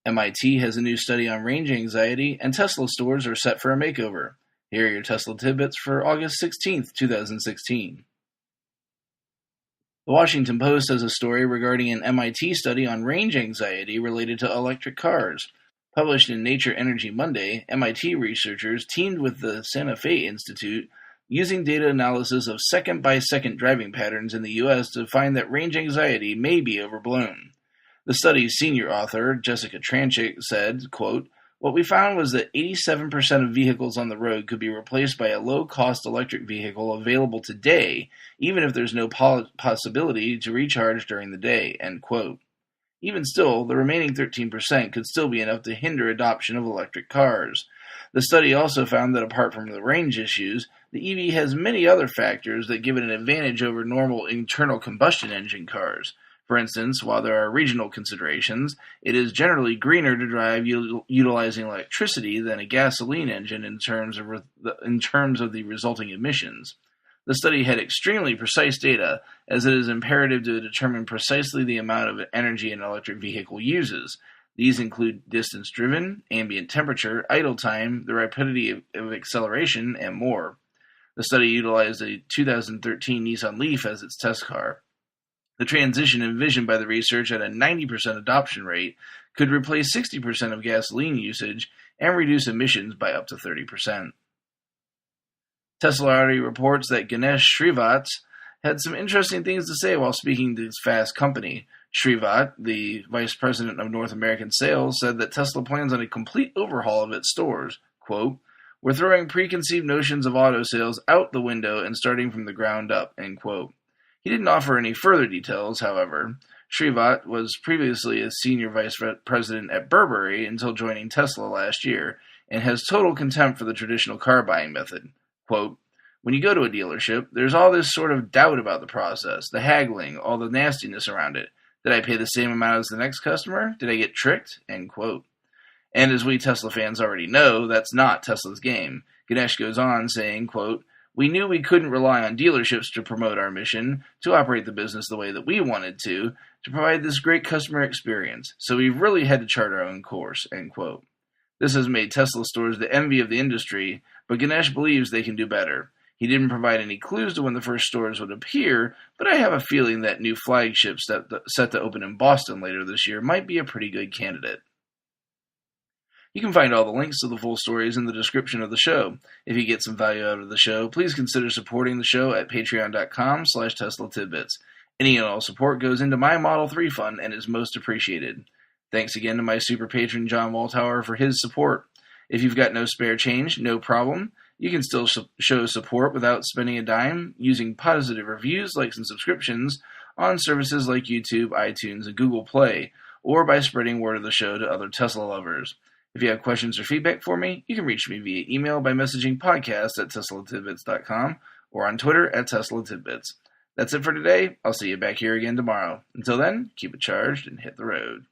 MIT has a new study on range anxiety, and Tesla stores are set for a makeover. Here are your Tesla tidbits for August 16th, 2016. The Washington Post has a story regarding an MIT study on range anxiety related to electric cars. Published in Nature Energy Monday, MIT researchers teamed with the Santa Fe Institute using data analysis of second-by-second driving patterns in the U.S. to find that range anxiety may be overblown. The study's senior author, Jessica Tranchik, said, quote, "What we found was that 87% of vehicles on the road could be replaced by a low-cost electric vehicle available today, even if there's no possibility to recharge during the day," end quote. Even still, the remaining 13% could still be enough to hinder adoption of electric cars. The study also found that apart from the range issues, the EV has many other factors that give it an advantage over normal internal combustion engine cars. For instance, while there are regional considerations, it is generally greener to drive utilizing electricity than a gasoline engine in terms of the resulting emissions. The study had extremely precise data, as it is imperative to determine precisely the amount of energy an electric vehicle uses. These include distance driven, ambient temperature, idle time, the rapidity of acceleration, and more. The study utilized a 2013 Nissan Leaf as its test car. The transition envisioned by the research at a 90% adoption rate could replace 60% of gasoline usage and reduce emissions by up to 30%. Tesla already reports that Ganesh Srivat had some interesting things to say while speaking to his Fast Company. Srivat, the vice president of North American sales, said that Tesla plans on a complete overhaul of its stores. Quote, "We're throwing preconceived notions of auto sales out the window and starting from the ground up," end quote. He didn't offer any further details, however. Srivat was previously a senior vice president at Burberry until joining Tesla last year, and has total contempt for the traditional car buying method. Quote, "When you go to a dealership, there's all this sort of doubt about the process, the haggling, all the nastiness around it. Did I pay the same amount as the next customer? Did I get tricked?" End quote. And as we Tesla fans already know, that's not Tesla's game. Ganesh goes on saying, quote, "We knew we couldn't rely on dealerships to promote our mission, to operate the business the way that we wanted to provide this great customer experience. So we really had to chart our own course," end quote. This has made Tesla stores the envy of the industry, but Ganesh believes they can do better. He didn't provide any clues to when the first stores would appear, but I have a feeling that new flagships set to open in Boston later this year might be a pretty good candidate. You can find all the links to the full stories in the description of the show. If you get some value out of the show, please consider supporting the show at patreon.com/Tesla Tidbits. Any and all support goes into my Model 3 fund and is most appreciated. Thanks again to my super patron John Waltauer for his support. If you've got no spare change, no problem. You can still show support without spending a dime using positive reviews, likes, and subscriptions on services like YouTube, iTunes, and Google Play, or by spreading word of the show to other Tesla lovers. If you have questions or feedback for me, you can reach me via email by messaging podcast@teslatidbits.com or on Twitter @TeslaTidbits. That's it for today. I'll see you back here again tomorrow. Until then, keep it charged and hit the road.